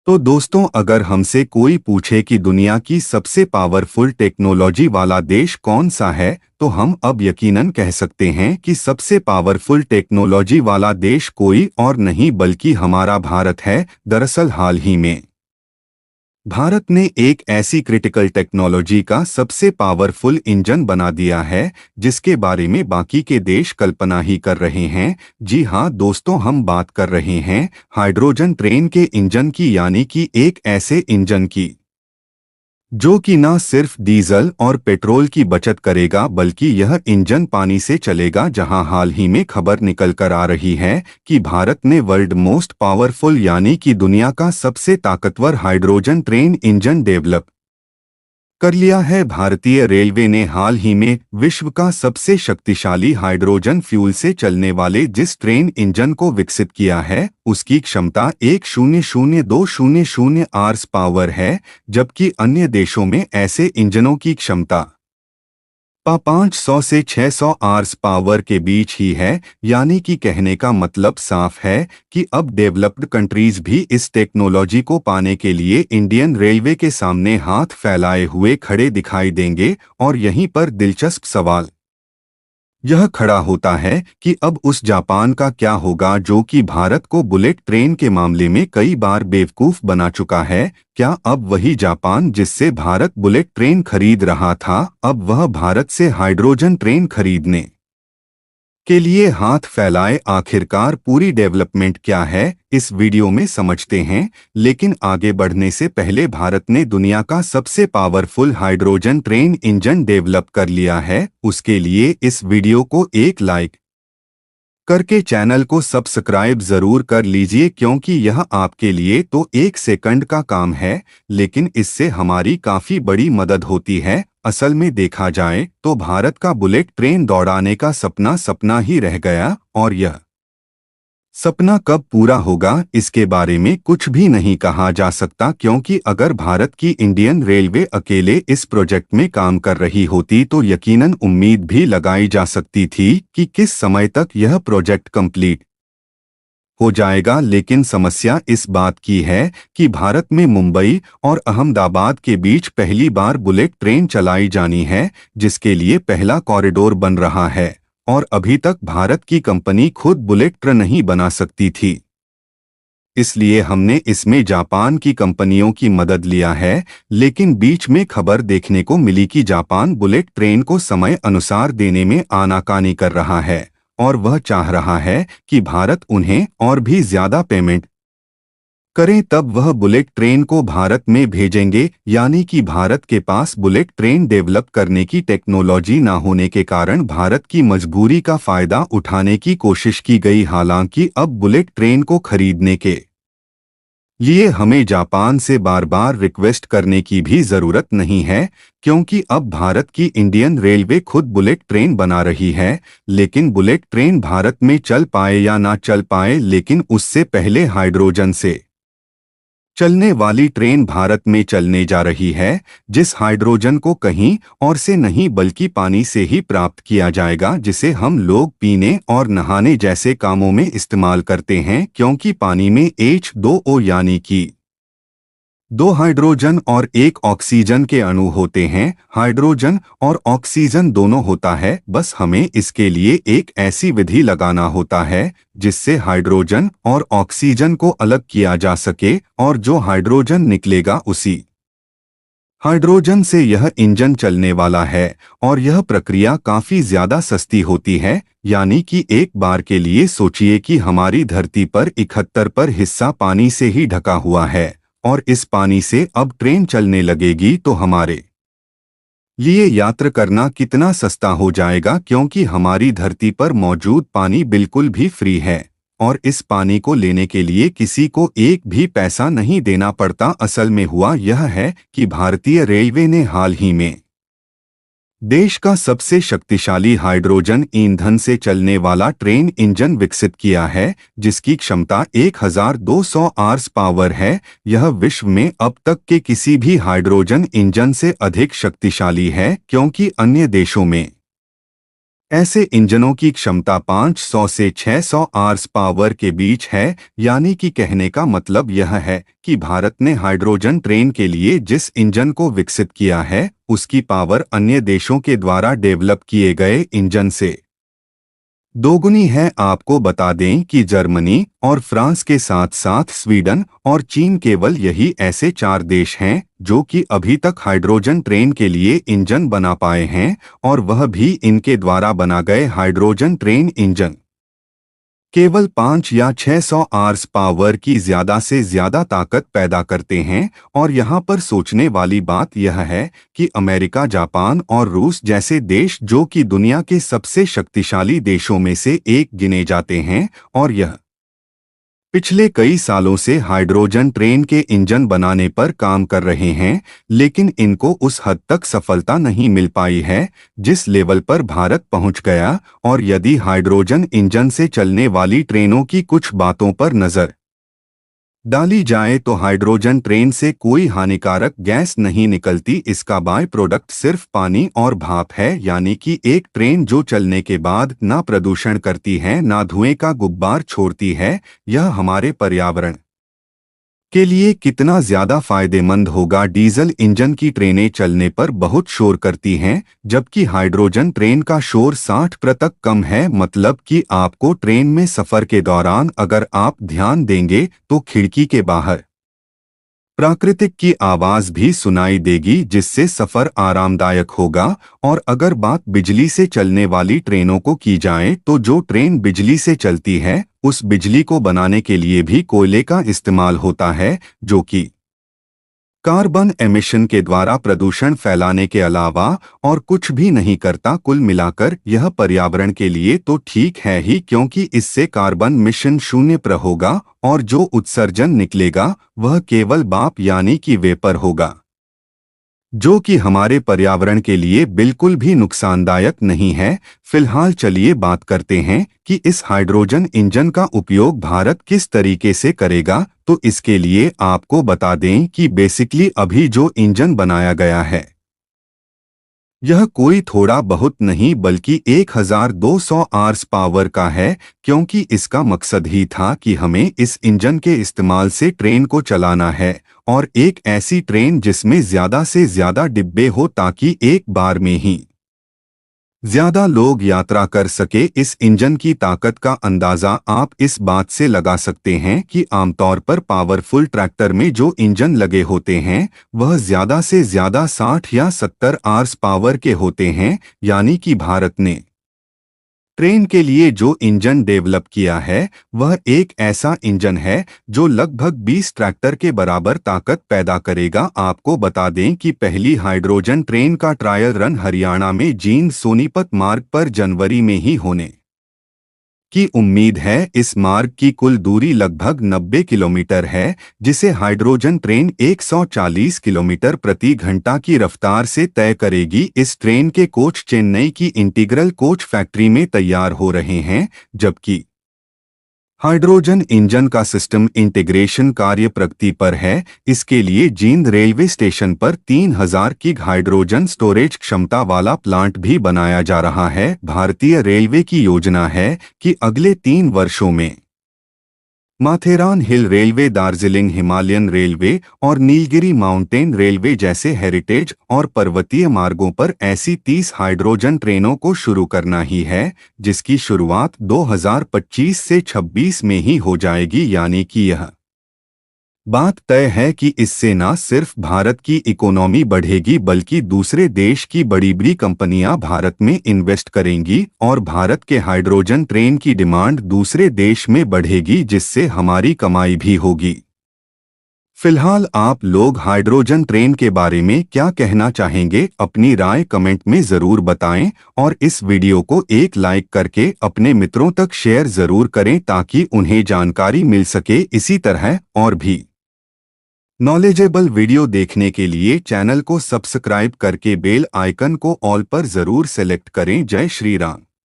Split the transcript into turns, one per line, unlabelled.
तो दोस्तों, अगर हमसे कोई पूछे कि दुनिया की सबसे पावरफुल टेक्नोलॉजी वाला देश कौन सा है, तो हम अब यकीनन कह सकते हैं कि सबसे पावरफुल टेक्नोलॉजी वाला देश कोई और नहीं बल्कि हमारा भारत है। दरअसल हाल ही में भारत ने एक ऐसी क्रिटिकल टेक्नोलॉजी का सबसे पावरफुल इंजन बना दिया है जिसके बारे में बाकी के देश कल्पना ही कर रहे हैं। जी हाँ दोस्तों, हम बात कर रहे हैं हाइड्रोजन ट्रेन के इंजन की, यानी कि एक ऐसे इंजन की जो कि न सिर्फ डीजल और पेट्रोल की बचत करेगा बल्कि यह इंजन पानी से चलेगा। जहां हाल ही में खबर निकल कर आ रही है कि भारत ने वर्ल्ड मोस्ट पावरफुल यानी कि दुनिया का सबसे ताकतवर हाइड्रोजन ट्रेन इंजन डेवलप कर लिया है। भारतीय रेलवे ने हाल ही में विश्व का सबसे शक्तिशाली हाइड्रोजन फ्यूल से चलने वाले जिस ट्रेन इंजन को विकसित किया है उसकी क्षमता 1,00200 आर्स पावर है, जबकि अन्य देशों में ऐसे इंजनों की क्षमता 500 से 600 आर्स पावर के बीच ही है। यानी कि कहने का मतलब साफ है कि अब डेवलप्ड कंट्रीज भी इस टेक्नोलॉजी को पाने के लिए इंडियन रेलवे के सामने हाथ फैलाए हुए खड़े दिखाई देंगे। और यहीं पर दिलचस्प सवाल यह खड़ा होता है कि अब उस जापान का क्या होगा जो कि भारत को बुलेट ट्रेन के मामले में कई बार बेवकूफ बना चुका है। क्या अब वही जापान जिससे भारत बुलेट ट्रेन खरीद रहा था, अब वह भारत से हाइड्रोजन ट्रेन खरीदने के लिए हाथ फैलाए? आखिरकार पूरी डेवलपमेंट क्या है, इस वीडियो में समझते हैं। लेकिन आगे बढ़ने से पहले भारत ने दुनिया का सबसे powerful hydrogen train engine develop कर लिया है, उसके लिए इस वीडियो को एक लाइक करके चैनल को सब्सक्राइब जरूर कर लीजिए, क्योंकि यह आपके लिए तो एक सेकंड का काम है लेकिन इससे हमारी काफी बड़ी मदद होती है। असल में देखा जाए तो भारत का बुलेट ट्रेन दौड़ाने का सपना सपना ही रह गया, और यह सपना कब पूरा होगा इसके बारे में कुछ भी नहीं कहा जा सकता, क्योंकि अगर भारत की इंडियन रेलवे अकेले इस प्रोजेक्ट में काम कर रही होती तो यकीनन उम्मीद भी लगाई जा सकती थी कि किस समय तक यह प्रोजेक्ट कंप्लीट हो जाएगा। लेकिन समस्या इस बात की है कि भारत में मुंबई और अहमदाबाद के बीच पहली बार बुलेट ट्रेन चलाई जानी है, जिसके लिए पहला कॉरिडोर बन रहा है, और अभी तक भारत की कंपनी खुद बुलेट ट्रेन नहीं बना सकती थी। इसलिए हमने इसमें जापान की कंपनियों की मदद लिया है। लेकिन बीच में खबर देखने को मिली कि जापान बुलेट ट्रेन को समय अनुसार देने में आनाकानी कर रहा है, और वह चाह रहा है कि भारत उन्हें और भी ज्यादा पेमेंट करें, तब वह बुलेट ट्रेन को भारत में भेजेंगे। यानी कि भारत के पास बुलेट ट्रेन डेवलप करने की टेक्नोलॉजी न होने के कारण भारत की मजबूरी का फायदा उठाने की कोशिश की गई। हालांकि अब बुलेट ट्रेन को खरीदने के लिए हमें जापान से बार बार रिक्वेस्ट करने की भी जरूरत नहीं है, क्योंकि अब भारत की इंडियन रेलवे खुद बुलेट ट्रेन बना रही है। लेकिन बुलेट ट्रेन भारत में चल पाए या ना चल पाए, लेकिन उससे पहले हाइड्रोजन से चलने वाली ट्रेन भारत में चलने जा रही है, जिस हाइड्रोजन को कहीं और से नहीं बल्कि पानी से ही प्राप्त किया जाएगा, जिसे हम लोग पीने और नहाने जैसे कामों में इस्तेमाल करते हैं। क्योंकि पानी में H2O यानी कि दो हाइड्रोजन और एक ऑक्सीजन के अणु होते हैं। हाइड्रोजन और ऑक्सीजन दोनों होता है, बस हमें इसके लिए एक ऐसी विधि लगाना होता है जिससे हाइड्रोजन और ऑक्सीजन को अलग किया जा सके, और जो हाइड्रोजन निकलेगा उसी हाइड्रोजन से यह इंजन चलने वाला है। और यह प्रक्रिया काफी ज्यादा सस्ती होती है। यानी कि एक बार के लिए सोचिए कि हमारी धरती पर 71% हिस्सा पानी से ही ढका हुआ है, और इस पानी से अब ट्रेन चलने लगेगी तो हमारे लिए यात्रा करना कितना सस्ता हो जाएगा, क्योंकि हमारी धरती पर मौजूद पानी बिल्कुल भी फ्री है, और इस पानी को लेने के लिए किसी को एक भी पैसा नहीं देना पड़ता। असल में हुआ यह है कि भारतीय रेलवे ने हाल ही में देश का सबसे शक्तिशाली हाइड्रोजन ईंधन से चलने वाला ट्रेन इंजन विकसित किया है, जिसकी क्षमता 1,200 आर्स पावर है। यह विश्व में अब तक के किसी भी हाइड्रोजन इंजन से अधिक शक्तिशाली है, क्योंकि अन्य देशों में ऐसे इंजनों की क्षमता 500 से 600 आर्स पावर के बीच है, यानी कि कहने का मतलब यह है कि भारत ने हाइड्रोजन ट्रेन के लिए जिस इंजन को विकसित किया है उसकी पावर अन्य देशों के द्वारा डेवलप किए गए इंजन से दोगुनी है। आपको बता दें कि जर्मनी और फ्रांस के साथ साथ स्वीडन और चीन केवल यही ऐसे 4 देश हैं जो कि अभी तक हाइड्रोजन ट्रेन के लिए इंजन बना पाए हैं, और वह भी इनके द्वारा बना गए हाइड्रोजन ट्रेन इंजन केवल 5 या 600 आर्स पावर की ज्यादा से ज्यादा ताकत पैदा करते हैं। और यहाँ पर सोचने वाली बात यह है कि अमेरिका, जापान और रूस जैसे देश जो कि दुनिया के सबसे शक्तिशाली देशों में से एक गिने जाते हैं, और यह पिछले कई सालों से हाइड्रोजन ट्रेन के इंजन बनाने पर काम कर रहे हैं, लेकिन इनको उस हद तक सफलता नहीं मिल पाई है जिस लेवल पर भारत पहुंच गया। और यदि हाइड्रोजन इंजन से चलने वाली ट्रेनों की कुछ बातों पर नजर डाली जाए तो हाइड्रोजन ट्रेन से कोई हानिकारक गैस नहीं निकलती। इसका बाय प्रोडक्ट सिर्फ पानी और भाप है, यानी कि एक ट्रेन जो चलने के बाद ना प्रदूषण करती है ना धुएं का गुब्बार छोड़ती है। यह हमारे पर्यावरण के लिए कितना ज्यादा फायदेमंद होगा। डीजल इंजन की ट्रेनें चलने पर बहुत शोर करती हैं, जबकि हाइड्रोजन ट्रेन का शोर 60% कम है। मतलब कि आपको ट्रेन में सफर के दौरान अगर आप ध्यान देंगे तो खिड़की के बाहर प्राकृतिक की आवाज भी सुनाई देगी, जिससे सफर आरामदायक होगा। और अगर बात बिजली से चलने वाली ट्रेनों को की जाए तो जो ट्रेन बिजली से चलती है उस बिजली को बनाने के लिए भी कोयले का इस्तेमाल होता है, जो कि कार्बन एमिशन के द्वारा प्रदूषण फैलाने के अलावा और कुछ भी नहीं करता। कुल मिलाकर यह पर्यावरण के लिए तो ठीक है ही, क्योंकि इससे कार्बन मिशन शून्य पर होगा और जो उत्सर्जन निकलेगा वह केवल भाप यानी कि वेपर होगा, जो कि हमारे पर्यावरण के लिए बिल्कुल भी नुकसानदायक नहीं है। फिलहाल चलिए बात करते हैं कि इस हाइड्रोजन इंजन का उपयोग भारत किस तरीके से करेगा। तो इसके लिए आपको बता दें कि बेसिकली अभी जो इंजन बनाया गया है यह कोई थोड़ा बहुत नहीं बल्कि 1200 आर्स पावर का है, क्योंकि इसका मकसद ही था कि हमें इस इंजन के इस्तेमाल से ट्रेन को चलाना है, और एक ऐसी ट्रेन जिसमें ज्यादा से ज्यादा डिब्बे हो ताकि एक बार में ही ज्यादा लोग यात्रा कर सके। इस इंजन की ताकत का अंदाजा आप इस बात से लगा सकते हैं कि आमतौर पर पावरफुल ट्रैक्टर में जो इंजन लगे होते हैं वह ज्यादा से ज्यादा 60 या 70 आर्स पावर के होते हैं, यानी कि भारत ने ट्रेन के लिए जो इंजन डेवलप किया है वह एक ऐसा इंजन है जो लगभग 20 ट्रैक्टर के बराबर ताकत पैदा करेगा। आपको बता दें कि पहली हाइड्रोजन ट्रेन का ट्रायल रन हरियाणा में जींद सोनीपत मार्ग पर जनवरी में ही होने की उम्मीद है। इस मार्ग की कुल दूरी लगभग 90 किलोमीटर है, जिसे हाइड्रोजन ट्रेन 140 किलोमीटर प्रति घंटा की रफ्तार से तय करेगी। इस ट्रेन के कोच चेन्नई की इंटीग्रल कोच फैक्ट्री में तैयार हो रहे हैं, जबकि हाइड्रोजन इंजन का सिस्टम इंटीग्रेशन कार्य प्रगति पर है। इसके लिए जींद रेलवे स्टेशन पर 3000 की हाइड्रोजन स्टोरेज क्षमता वाला प्लांट भी बनाया जा रहा है। भारतीय रेलवे की योजना है कि अगले 3 वर्षों में माथेरान हिल रेलवे, दार्जिलिंग हिमालयन रेलवे और नीलगिरी माउंटेन रेलवे जैसे हेरिटेज और पर्वतीय मार्गों पर ऐसी 30 हाइड्रोजन ट्रेनों को शुरू करना ही है, जिसकी शुरुआत 2025 से 26 में ही हो जाएगी। यानी कि यह बात तय है कि इससे न सिर्फ भारत की इकोनॉमी बढ़ेगी बल्कि दूसरे देश की बड़ी बड़ी कंपनियां भारत में इन्वेस्ट करेंगी और भारत के हाइड्रोजन ट्रेन की डिमांड दूसरे देश में बढ़ेगी, जिससे हमारी कमाई भी होगी। फिलहाल आप लोग हाइड्रोजन ट्रेन के बारे में क्या कहना चाहेंगे? अपनी राय कमेंट में जरूर बताएं और इस वीडियो को एक लाइक करके अपने मित्रों तक शेयर जरूर करें ताकि उन्हें जानकारी मिल सके। इसी तरह और भी नॉलेजेबल वीडियो देखने के लिए चैनल को सब्सक्राइब करके बेल आइकन को ऑल पर जरूर सेलेक्ट करें। जय श्री राम।